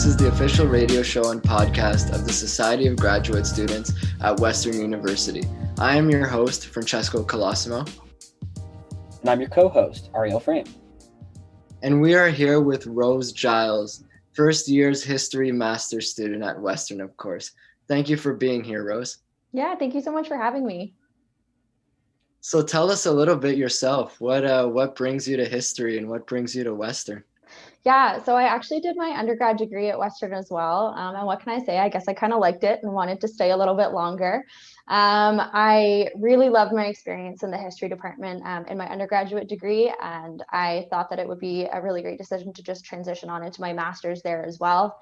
This is the official radio show and podcast of the Society of Graduate Students at Western University. I am your host, Francesco Colosimo. And I'm your co-host, Ariel. And we are here with Rose Giles, first year's history master's student at Western, of course. Thank you for being here, Rose. Yeah, thank you so much for having me. So tell us a little bit yourself. What brings you to history and what brings you to Western? Yeah, so I actually did my undergrad degree at Western as well. And what can I say? I guess I kind of liked it and wanted to stay a little bit longer. I really loved my experience in the history department in my undergraduate degree. And I thought that it would be a really great decision to just transition on into my master's there as well.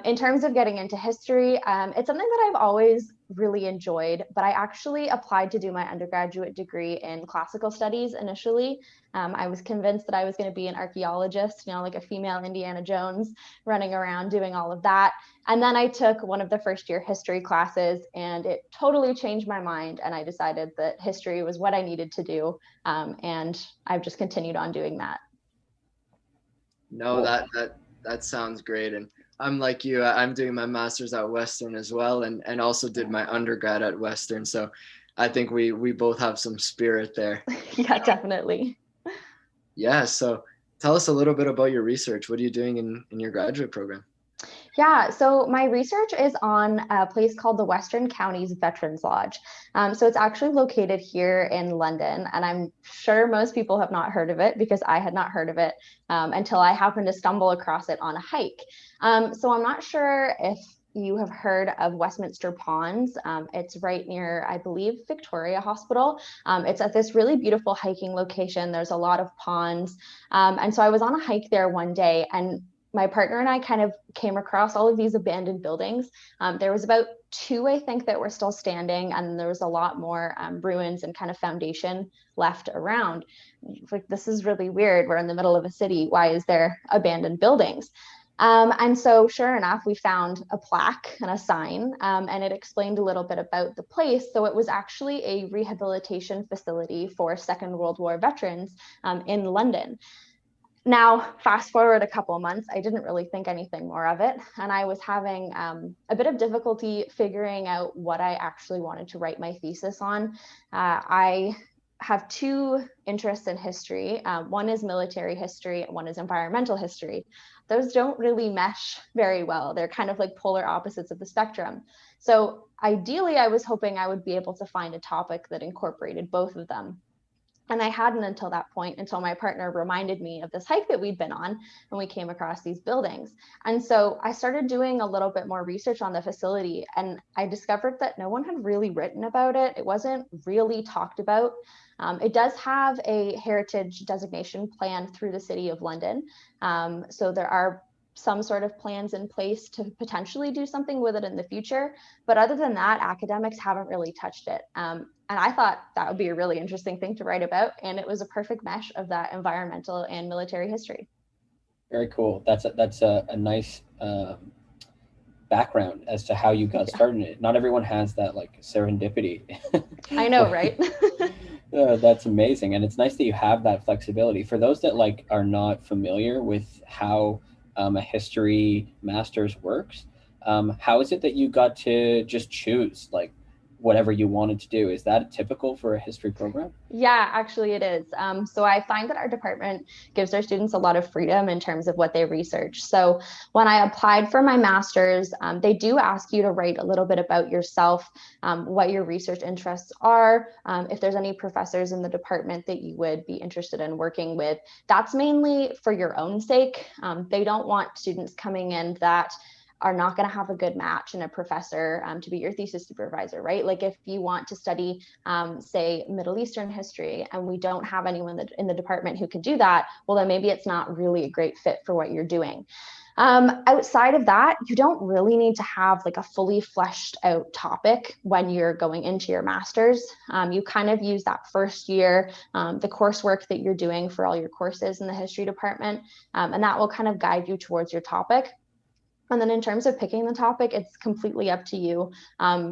In terms of getting into history, it's something that I've always really enjoyed, but I actually applied to do my undergraduate degree in classical studies initially. I was convinced that I was going to be an archaeologist, like a female Indiana Jones running around doing all of that. And then I took one of the first year history classes and it totally changed my mind. And I decided that history was what I needed to do. And I've just continued on doing that. No, that sounds great. And I'm like you, I'm doing my master's at Western as well, and also did my undergrad at Western. So I think we both have some spirit there. Yeah, definitely. Yeah, so tell us a little bit about your research. What are you doing in your graduate program? Yeah, so my research is on a place called the Western Counties Veterans Lodge. So it's actually located here in London, and I'm sure most people have not heard of it because I had not heard of it until I happened to stumble across it on a hike. So I'm not sure if you have heard of Westminster Ponds. It's right near, I believe, Victoria Hospital. It's at this really beautiful hiking location. There's a lot of ponds. And so I was on a hike there one day, and my partner and I kind of came across all of these abandoned buildings. There was about 2, I think, that were still standing, and there was a lot more ruins and kind of foundation left around. Like, this is really weird. We're in the middle of a city. Why is there abandoned buildings? And so sure enough, we found a plaque and a sign, and it explained a little bit about the place. So it was actually a rehabilitation facility for Second World War veterans in London. Now, fast forward a couple of months, I didn't really think anything more of it. And I was having a bit of difficulty figuring out what I actually wanted to write my thesis on. I have 2 interests in history. One is military history, and one is environmental history. Those don't really mesh very well. They're kind of like polar opposites of the spectrum. So ideally, I was hoping I would be able to find a topic that incorporated both of them. And I hadn't until that point, until my partner reminded me of this hike that we'd been on, and we came across these buildings. And so I started doing a little bit more research on the facility, and I discovered that no one had really written about it. It wasn't really talked about. It does have a heritage designation plan through the City of London. So there are some sort of plans in place to potentially do something with it in the future. But other than that, academics haven't really touched it. And I thought that would be a really interesting thing to write about. And it was a perfect mesh of that environmental and military history. Very cool. That's a nice background as to how you got started in it. Not everyone has that like serendipity. I know, right? That's amazing. And it's nice that you have that flexibility. For those that like are not familiar with how a history master's works, how is it that you got to just choose like whatever you wanted to do? Is that typical for a history program? Yeah, actually it is. So I find that our department gives our students a lot of freedom in terms of what they research. So when I applied for my master's, they do ask you to write a little bit about yourself, what your research interests are, if there's any professors in the department that you would be interested in working with. That's mainly for your own sake. They don't want students coming in that are not going to have a good match in a professor to be your thesis supervisor, right? Like if you want to study, say, Middle Eastern history, and we don't have anyone in the department who can do that, well, then maybe it's not really a great fit for what you're doing. Outside of that, you don't really need to have like a fully fleshed out topic when you're going into your master's. You kind of use that first year, the coursework that you're doing for all your courses in the history department, and that will kind of guide you towards your topic. And then in terms of picking the topic, it's completely up to you.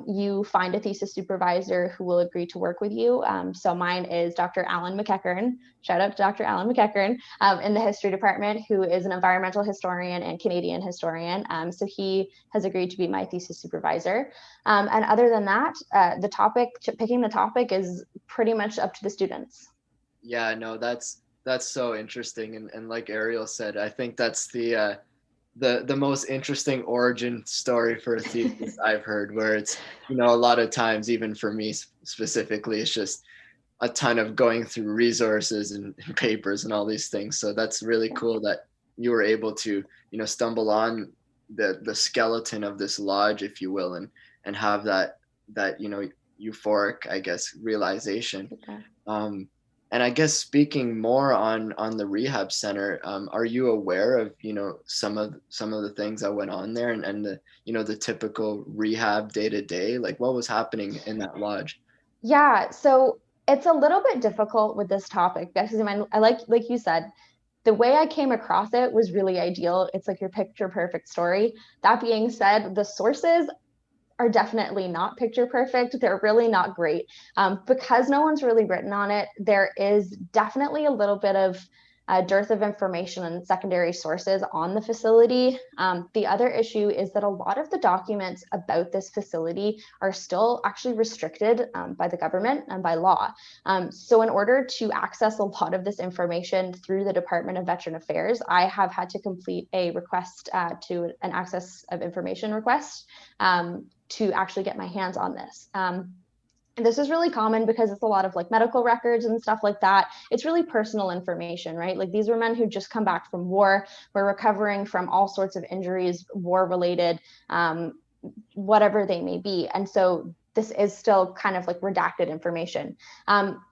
You find a thesis supervisor who will agree to work with you. So mine is Dr. Alan McEachern. Shout out to Dr. Alan McEachern in the history department, who is an environmental historian and Canadian historian. So he has agreed to be my thesis supervisor. And other than that, picking the topic is pretty much up to the students. Yeah, no, that's so interesting. And like Ariel said, I think that's the most interesting origin story for a thesis I've heard, where it's, a lot of times, even for me specifically, it's just a ton of going through resources and papers and all these things. So that's really cool that you were able to, stumble on the skeleton of this lodge, if you will, and have that euphoric, I guess, realization. Okay. And I guess speaking more on the rehab center, are you aware of some of the things that went on there, and the the typical rehab day to day? Like, what was happening in that lodge? Yeah, so it's a little bit difficult with this topic because I like you said, the way I came across it was really ideal. It's like your picture perfect story. That being said, the sources are definitely not picture perfect. They're really not great. Because no one's really written on it, there is definitely a little bit of a dearth of information and secondary sources on the facility. The other issue is that a lot of the documents about this facility are still actually restricted by the government and by law. So in order to access a lot of this information through the Department of Veteran Affairs, I have had to complete a request to an access of information request to actually get my hands on this. And this is really common because it's a lot of like medical records and stuff like that. It's really personal information, right? Like, these were men who just come back from war, were recovering from all sorts of injuries, war related, whatever they may be. And so this is still kind of like redacted information.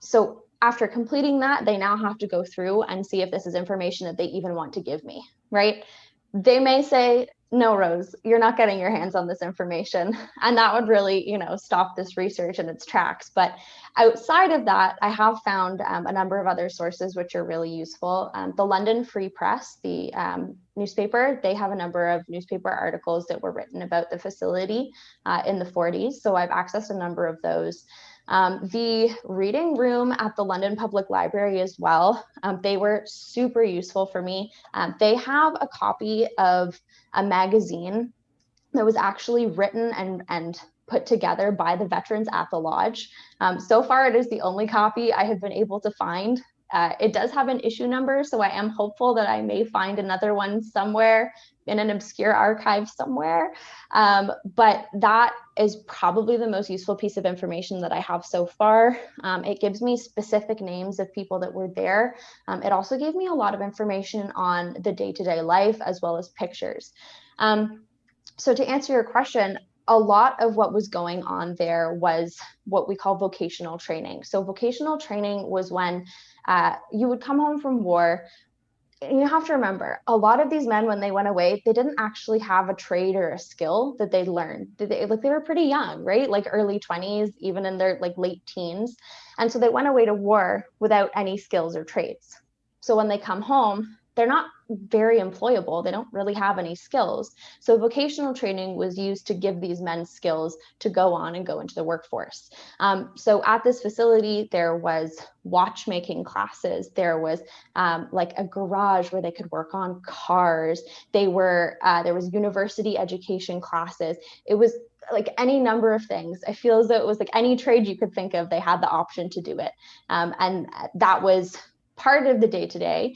So after completing that, they now have to go through and see if this is information that they even want to give me, right? They may say, no, Rose, you're not getting your hands on this information. And that would really, stop this research in its tracks. But outside of that, I have found a number of other sources which are really useful. The London Free Press, the newspaper, they have a number of newspaper articles that were written about the facility in the 40s. So I've accessed a number of those. The reading room at the London Public Library as well, they were super useful for me. They have a copy of a magazine that was actually written and put together by the veterans at the lodge. So far, it is the only copy I have been able to find. It does have an issue number, so I am hopeful that I may find another one somewhere in an obscure archive somewhere. But that is probably the most useful piece of information that I have so far. It gives me specific names of people that were there. It also gave me a lot of information on the day-to-day life, as well as pictures. So to answer your question, a lot of what was going on there was what we call vocational training. So vocational training was when you would come home from war. You have to remember, a lot of these men, when they went away, they didn't actually have a trade or a skill that they learned. They were pretty young, right? Like early 20s, even in their like late teens. And so they went away to war without any skills or trades. So when they come home, they're not very employable. They don't really have any skills. So vocational training was used to give these men skills to go on and go into the workforce. So at this facility, there was watchmaking classes. There was like a garage where they could work on cars. There was university education classes. It was like any number of things. I feel as though it was like any trade you could think of, they had the option to do it. And that was part of the day-to-day.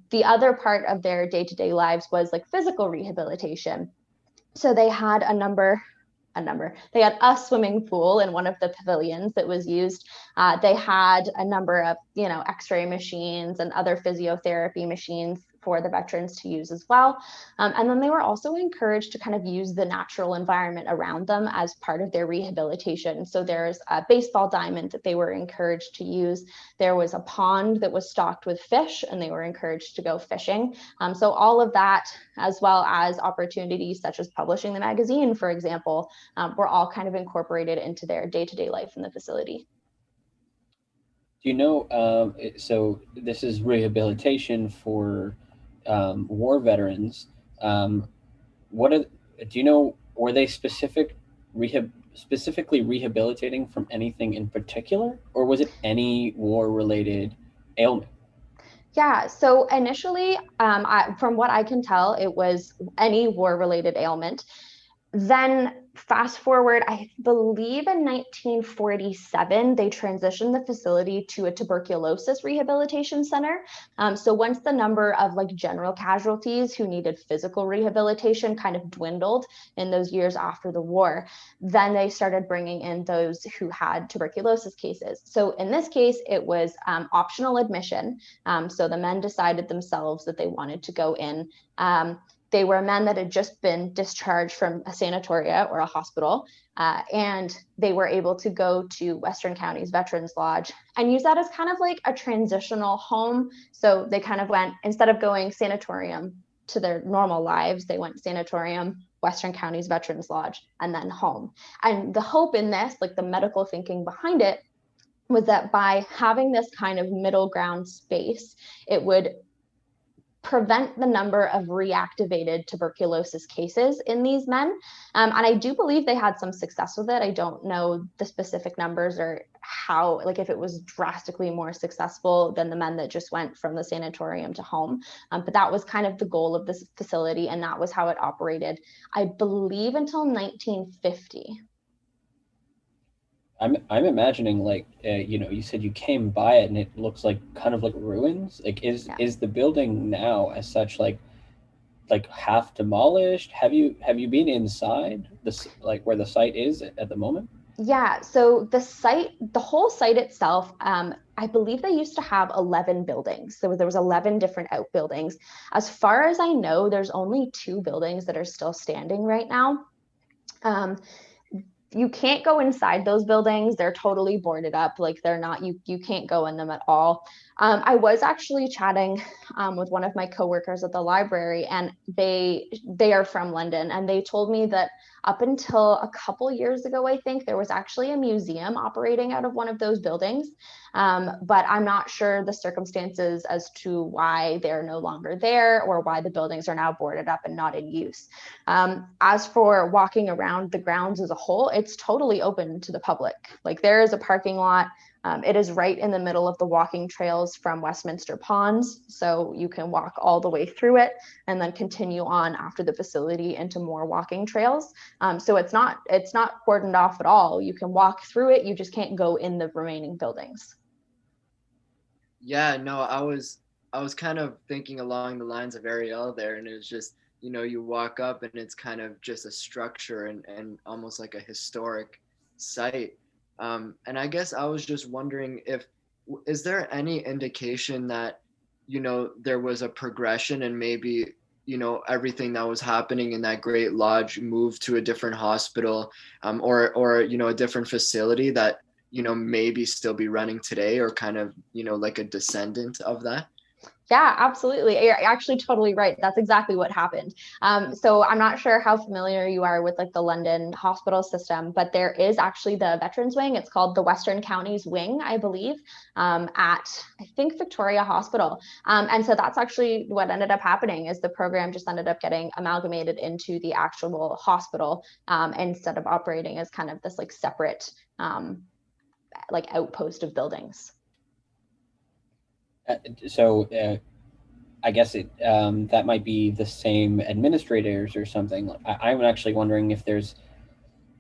The other part of their day-to-day lives was like physical rehabilitation. So they had they had a swimming pool in one of the pavilions that was used. They had a number of, x-ray machines and other physiotherapy machines for the veterans to use as well. And then they were also encouraged to kind of use the natural environment around them as part of their rehabilitation. So there's a baseball diamond that they were encouraged to use. There was a pond that was stocked with fish, and they were encouraged to go fishing. So all of that, as well as opportunities such as publishing the magazine, for example, were all kind of incorporated into their day-to-day life in the facility. Do you know, so this is rehabilitation for war veterans. do you know, were they specifically rehabilitating from anything in particular, or was it any war-related ailment? Yeah, so initially, from what I can tell, it was any war-related ailment. Then fast forward, I believe in 1947, they transitioned the facility to a tuberculosis rehabilitation center. So once the number of like general casualties who needed physical rehabilitation kind of dwindled in those years after the war, then they started bringing in those who had tuberculosis cases. So in this case, it was optional admission. So the men decided themselves that they wanted to go in. They were men that had just been discharged from a sanatoria or a hospital, and they were able to go to Western County's Veterans Lodge and use that as kind of like a transitional home. So they kind of went, instead of going sanatorium to their normal lives, they went sanatorium, Western County's Veterans Lodge, and then home. And the hope in this, like the medical thinking behind it, was that by having this kind of middle ground space, it would prevent the number of reactivated tuberculosis cases in these men. And I do believe they had some success with it. I don't know the specific numbers or how, like if it was drastically more successful than the men that just went from the sanatorium to home. But that was kind of the goal of this facility, and that was how it operated, I believe, until 1950. I'm imagining, like, you said you came by it and it looks like kind of like ruins. Like, Yeah. is the building now as such like half demolished? Have you been inside this, like where the site is at the moment? Yeah, so the whole site itself, I believe they used to have 11 buildings. There was 11 different outbuildings. As far as I know, there's only 2 buildings that are still standing right now. Um, you can't go inside those buildings. They're totally boarded up. Like they're not, you can't go in them at all. I was actually chatting with one of my coworkers at the library, and they are from London, and they told me that up until a couple years ago, I think there was actually a museum operating out of one of those buildings. But I'm not sure the circumstances as to why they're no longer there or why the buildings are now boarded up and not in use. As for walking around the grounds as a whole, it's totally open to the public. Like there is a parking lot. It is right in the middle of the walking trails from Westminster Ponds. So you can walk all the way through it and then continue on after the facility into more walking trails. So it's not cordoned off at all. You can walk through it. You just can't go in the remaining buildings. Yeah, no, I was kind of thinking along the lines of Ariel there, and it was just, you walk up and it's kind of just a structure and almost like a historic site. And I guess I was just wondering if is there any indication that, there was a progression and maybe, everything that was happening in that great lodge moved to a different hospital, or a different facility that maybe still be running today, or kind of, like a descendant of that? Yeah, absolutely. You're actually totally right. That's exactly what happened. So I'm not sure how familiar you are with like the London hospital system, but there is actually the Veterans Wing. It's called the Western Counties Wing, I believe, at I think Victoria Hospital. And so that's actually what ended up happening is the program just ended up getting amalgamated into the actual hospital, instead of operating as kind of this like separate like outpost of buildings. So I guess that might be the same administrators or something. I'm actually wondering if there's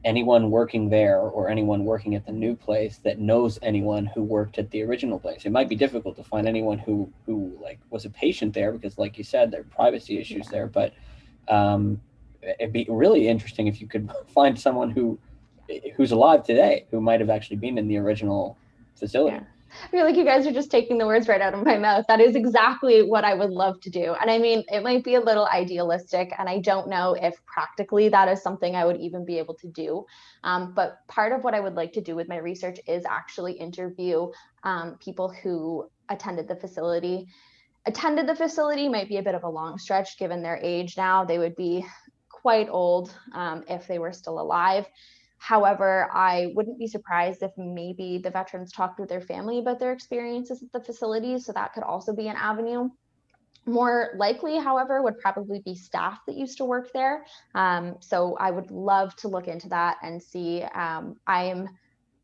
anyone working there or anyone working at the new place that knows anyone who worked at the original place. It might be difficult to find anyone who like was a patient there because, like you said, there are privacy issues there. But it'd be really interesting if you could find someone who's alive today who might have actually been in the original facility. Yeah. I feel like you guys are just taking the words right out of my mouth. That is exactly what I would love to do. And I mean, it might be a little idealistic, and I don't know if practically that is something I would even be able to do. But part of what I would like to do with my research is actually interview people who attended the facility. Attended the facility might be a bit of a long stretch given their age now. They would be quite old if they were still alive. However, I wouldn't be surprised if maybe the veterans talked with their family about their experiences at the facility. So that could also be an avenue. More likely, however, would probably be staff that used to work there. So I would love to look into that and see. I am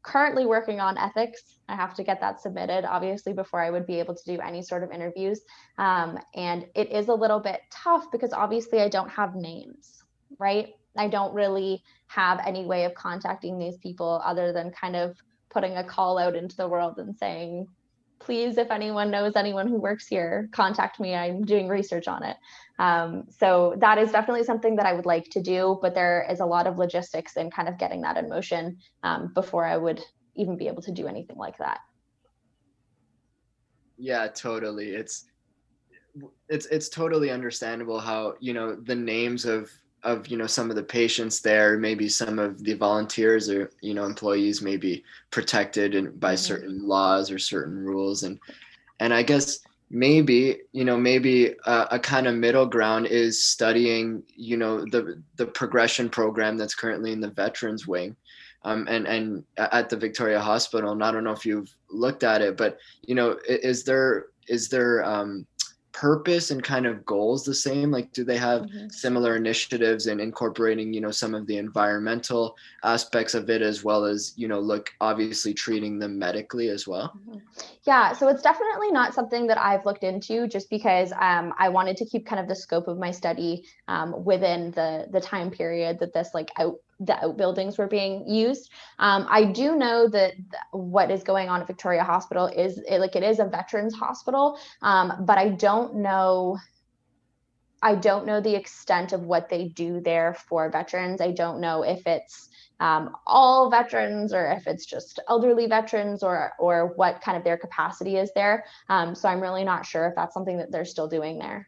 currently working on ethics. I have to get that submitted, obviously, before I would be able to do any sort of interviews. And it is a little bit tough because obviously I don't have names, right? I don't really have any way of contacting these people other than kind of putting a call out into the world and saying, please, if anyone knows anyone who works here, contact me. I'm doing research on it. So that is definitely something that I would like to do, but there is a lot of logistics in kind of getting that in motion before I would even be able to do anything like that. Yeah, totally. It's totally understandable how, the names of some of the patients there, maybe some of the volunteers or employees may be protected by certain laws or certain rules, and I guess maybe a kind of middle ground is studying the progression program that's currently in the veterans wing, and at the Victoria Hospital. And I don't know if you've looked at it, but is there purpose and kind of goals the same? Like, do they have similar initiatives in incorporating some of the environmental aspects of it, as well as look, obviously treating them medically as well? Yeah, so it's definitely not something that I've looked into, just because I wanted to keep kind of the scope of my study within the time period that this the outbuildings were being used. I do know that what is going on at Victoria Hospital is it is a veterans hospital, but I don't know the extent of what they do there for veterans. I don't know if it's all veterans or if it's just elderly veterans, or what kind of their capacity is there. So I'm really not sure if that's something that they're still doing there.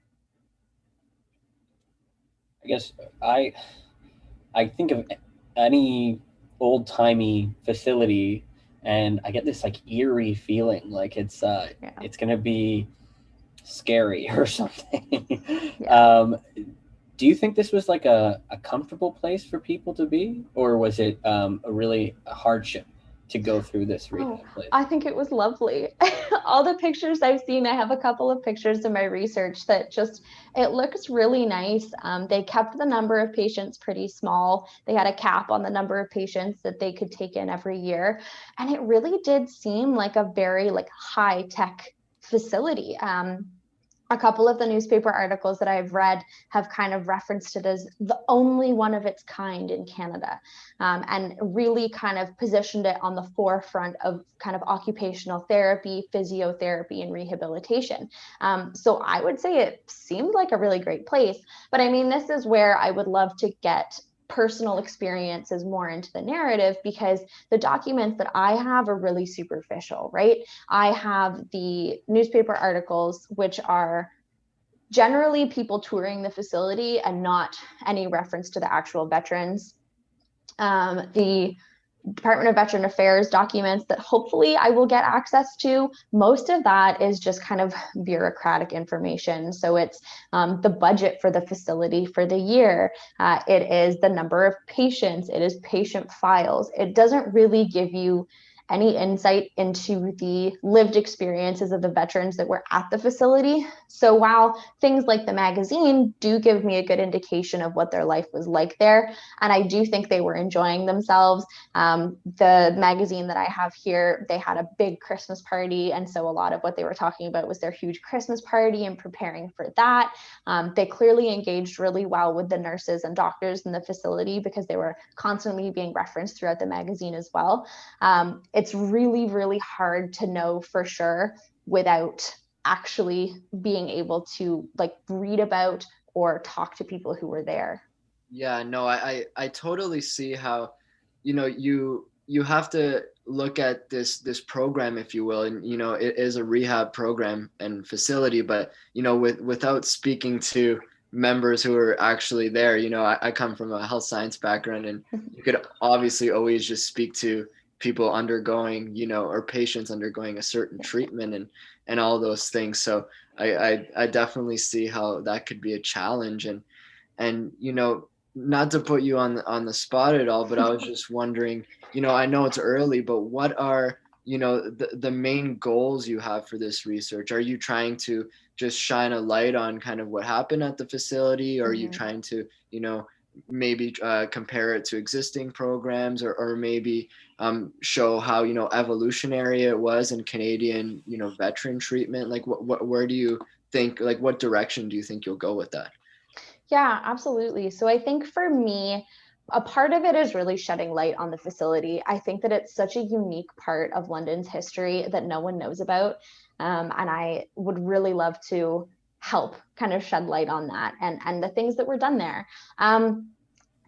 I guess I think of any old-timey facility and I get this like eerie feeling like it's gonna be scary or something. Yeah. Do you think this was like a comfortable place for people to be, or was it a really hardship to go through this rehab place? I think it was lovely. All the pictures I've seen, I have a couple of pictures in my research that it looks really nice. They kept the number of patients pretty small. They had a cap on the number of patients that they could take in every year. And it really did seem like a very high tech facility. A couple of the newspaper articles that I've read have kind of referenced it as the only one of its kind in Canada, and really kind of positioned it on the forefront of kind of occupational therapy, physiotherapy, and rehabilitation. So I would say it seemed like a really great place. But I mean, this is where I would love to get personal experiences more into the narrative, because the documents that I have are really superficial, right? I have the newspaper articles, which are generally people touring the facility and not any reference to the actual veterans. The Department of Veteran Affairs documents that hopefully I will get access to, most of that is just kind of bureaucratic information. So it's the budget for the facility for the year. It is the number of patients. It is patient files. It doesn't really give you any insight into the lived experiences of the veterans that were at the facility. So while things like the magazine do give me a good indication of what their life was like there, and I do think they were enjoying themselves. The magazine that I have here, they had a big Christmas party, and so a lot of what they were talking about was their huge Christmas party and preparing for that. They clearly engaged really well with the nurses and doctors in the facility, because they were constantly being referenced throughout the magazine as well. It's really, really hard to know for sure without actually being able to read about or talk to people who were there. Yeah, no, I totally see how, you have to look at this program, if you will, and it is a rehab program and facility, but without speaking to members who are actually there, I come from a health science background, and you could obviously always just speak to people undergoing, or patients undergoing a certain treatment and all those things. So I definitely see how that could be a challenge. And not to put you on the spot at all, but I was just wondering, I know it's early, but what are the main goals you have for this research. Are you trying to just shine a light on kind of what happened at the facility? Or are you trying to, maybe compare it to existing programs, or maybe show how, evolutionary it was in Canadian, veteran treatment? Like where do you think, like what direction do you think you'll go with that? Yeah, absolutely. So I think for me, a part of it is really shedding light on the facility. I think that it's such a unique part of London's history that no one knows about. And I would really love to help kind of shed light on that and the things that were done there.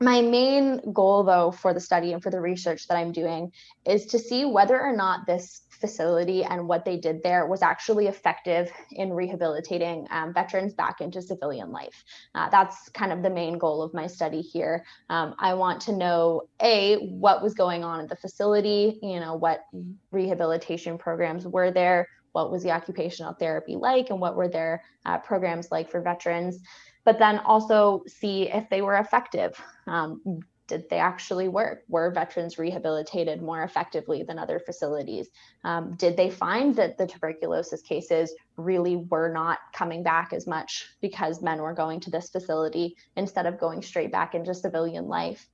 My main goal, though, for the study and for the research that I'm doing is to see whether or not this facility and what they did there was actually effective in rehabilitating veterans back into civilian life. That's kind of the main goal of my study here. I want to know, what was going on at the facility, what rehabilitation programs were there, what was the occupational therapy like, and what were their programs like for veterans, but then also see if they were effective. Did they actually work? Were veterans rehabilitated more effectively than other facilities? Did they find that the tuberculosis cases really were not coming back as much because men were going to this facility instead of going straight back into civilian life?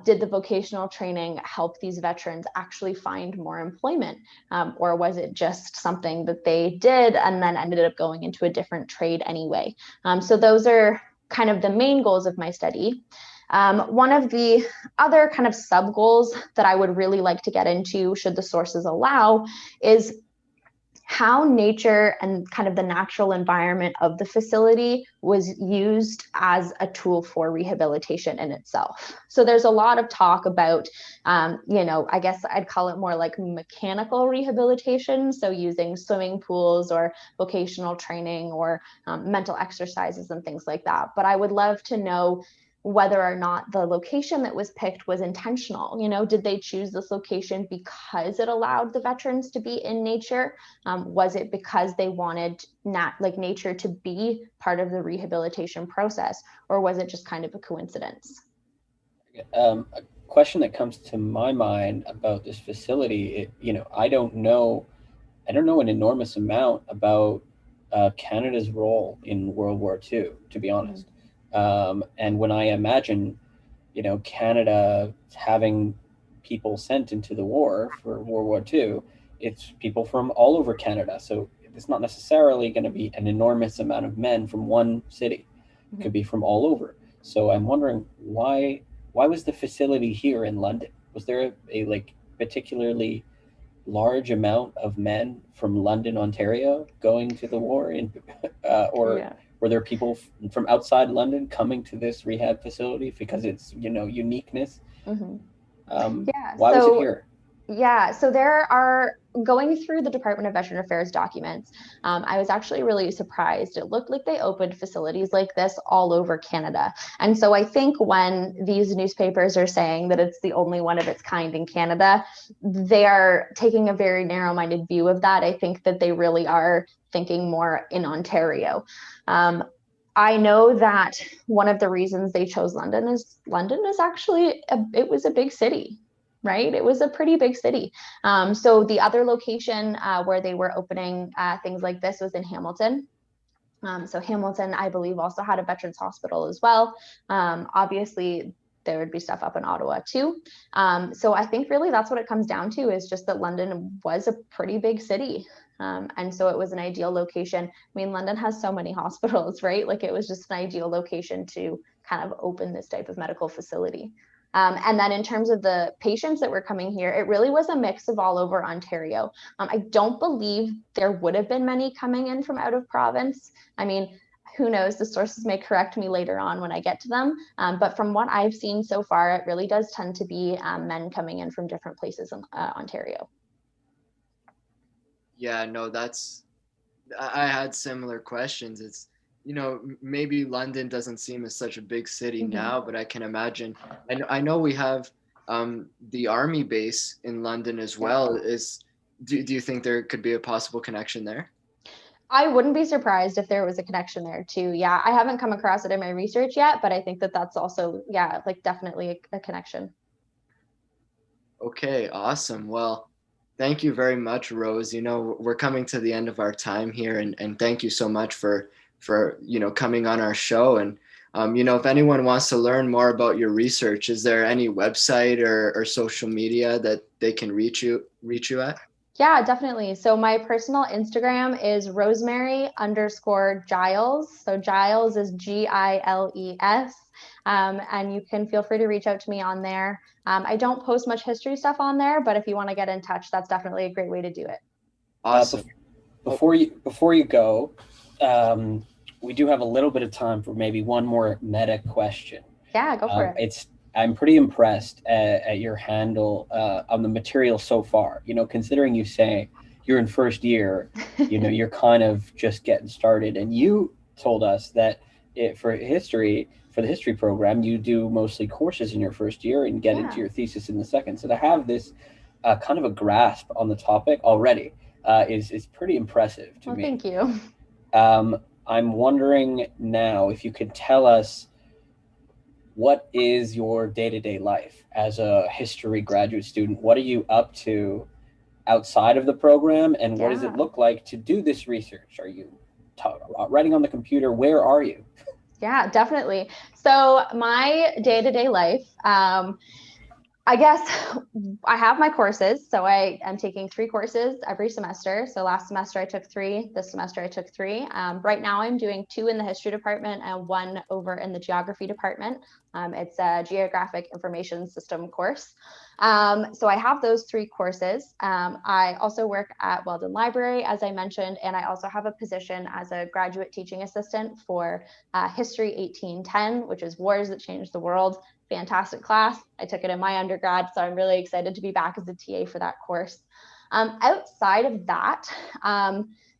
Did the vocational training help these veterans actually find more employment? Or was it just something that they did and then ended up going into a different trade anyway? So those are kind of the main goals of my study. One of the other kind of sub goals that I would really like to get into, should the sources allow, is how nature and kind of the natural environment of the facility was used as a tool for rehabilitation in itself. So there's a lot of talk about, I guess I'd call it more like mechanical rehabilitation. So using swimming pools or vocational training or mental exercises and things like that. But I would love to know whether or not the location that was picked was intentional. Did they choose this location because it allowed the veterans to be in nature? Was it because they wanted nature to be part of the rehabilitation process, or was it just kind of a coincidence? A question that comes to my mind about this facility, I don't know an enormous amount about Canada's role in World War II, to be honest. And when I imagine, Canada having people sent into the war for World War II, it's people from all over Canada. So it's not necessarily going to be an enormous amount of men from one city. It could be from all over. So I'm wondering why was the facility here in London? Was there a particularly large amount of men from London, Ontario going to the war were there people from outside London coming to this rehab facility because it's, uniqueness? Why was it here? Yeah, so there are, going through the Department of Veteran Affairs documents, I was actually really surprised. It looked like they opened facilities like this all over Canada. And so I think when these newspapers are saying that it's the only one of its kind in Canada, they are taking a very narrow-minded view of that. I think that they really are thinking more in Ontario. I know that one of the reasons they chose London is actually, it was a big city, right? It was a pretty big city. So the other location where they were opening things like this was in Hamilton. So Hamilton, I believe, also had a veterans hospital as well. Obviously, there would be stuff up in Ottawa too. So I think really that's what it comes down to, is just that London was a pretty big city. And so it was an ideal location. I mean, London has so many hospitals, right? Like, it was just an ideal location to kind of open this type of medical facility. And then in terms of the patients that were coming here, it really was a mix of all over Ontario. I don't believe there would have been many coming in from out of province. I mean, who knows? The sources may correct me later on when I get to them. But from what I've seen so far, it really does tend to be men coming in from different places in Ontario. Yeah, no, I had similar questions. It's, maybe London doesn't seem as such a big city now, but I can imagine. And I know we have the army base in London as well. Do you think there could be a possible connection there? I wouldn't be surprised if there was a connection there too. Yeah, I haven't come across it in my research yet, but I think that that's also, definitely a connection. Okay, awesome. Well, Thank you very much, Rose. We're coming to the end of our time here, and thank you so much for coming on our show. And if anyone wants to learn more about your research, is there any website or social media that they can reach you at? Yeah, definitely. So my personal Instagram is Rosemary_Giles. So Giles is Giles. And you can feel free to reach out to me on there. I don't post much history stuff on there, but if you want to get in touch, that's definitely a great way to do it. Awesome. Before you go, we do have a little bit of time for maybe one more meta question. Yeah, go for it. I'm pretty impressed at your handle on the material so far. Considering you say you're in first year, you're kind of just getting started. And you told us that for the history program, you do mostly courses in your first year and get into your thesis in the second. So to have this kind of a grasp on the topic already is pretty impressive to me. Thank you. I'm wondering now if you could tell us, what is your day-to-day life as a history graduate student? What are you up to outside of the program, and what does it look like to do this research? Are you writing on the computer? Where are you? Yeah, definitely. So my day-to-day life, I guess I have my courses. So I am taking 3 courses every semester. So last semester I took 3. This semester I took 3. Right now I'm doing 2 in the history department and 1 over in the geography department. It's a geographic information system course. So I have those 3 courses. I also work at Weldon Library, as I mentioned, and I also have a position as a graduate teaching assistant for History 1810, which is Wars That Changed the World. Fantastic class. I took it in my undergrad, so I'm really excited to be back as a TA for that course. Outside of that,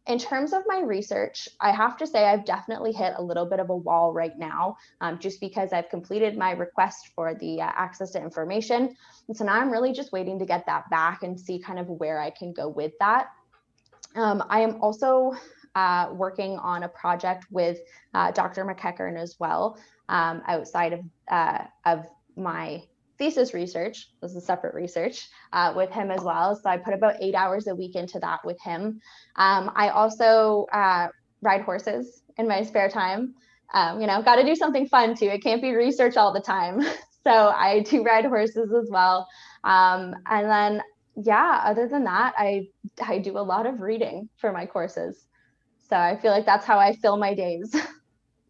in terms of my research, I have to say I've definitely hit a little bit of a wall right now, just because I've completed my request for the access to information. And so now I'm really just waiting to get that back and see kind of where I can go with that. I am also working on a project with Dr. McEachern as well, outside of my thesis research. This is separate research with him as well. So I put about 8 hours a week into that with him. I also ride horses in my spare time. Got to do something fun too. It can't be research all the time. So I do ride horses as well. And then, other than that, I do a lot of reading for my courses. So I feel like that's how I fill my days.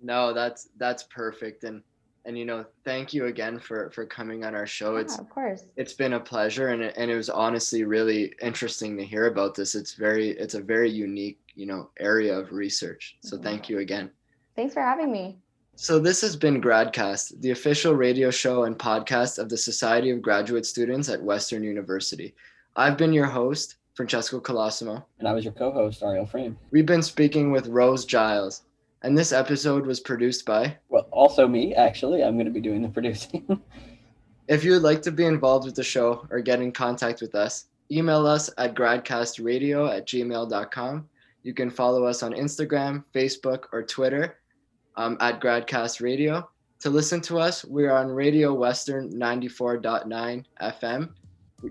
No, that's perfect. And thank you again for coming on our show. Of course. It's been a pleasure, and it was honestly really interesting to hear about this. It's a very unique, area of research. So thank you again. Thanks for having me. So this has been GradCast, the official radio show and podcast of the Society of Graduate Students at Western University. I've been your host, Francesco Colosimo. And I was your co-host, Ariel Frame. We've been speaking with Rose Giles. And this episode was produced by... Well, also me, actually. I'm going to be doing the producing. If you would like to be involved with the show or get in contact with us, email us at gradcastradio@gmail.com. You can follow us on Instagram, Facebook, or Twitter at GradCastRadio. To listen to us, we're on Radio Western 94.9 FM.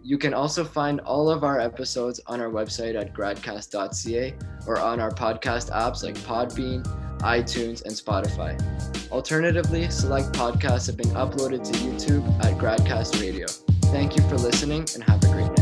You can also find all of our episodes on our website at gradcast.ca or on our podcast apps like Podbean, iTunes, and Spotify. Alternatively, select podcasts have been uploaded to YouTube at GradCast Radio. Thank you for listening and have a great night.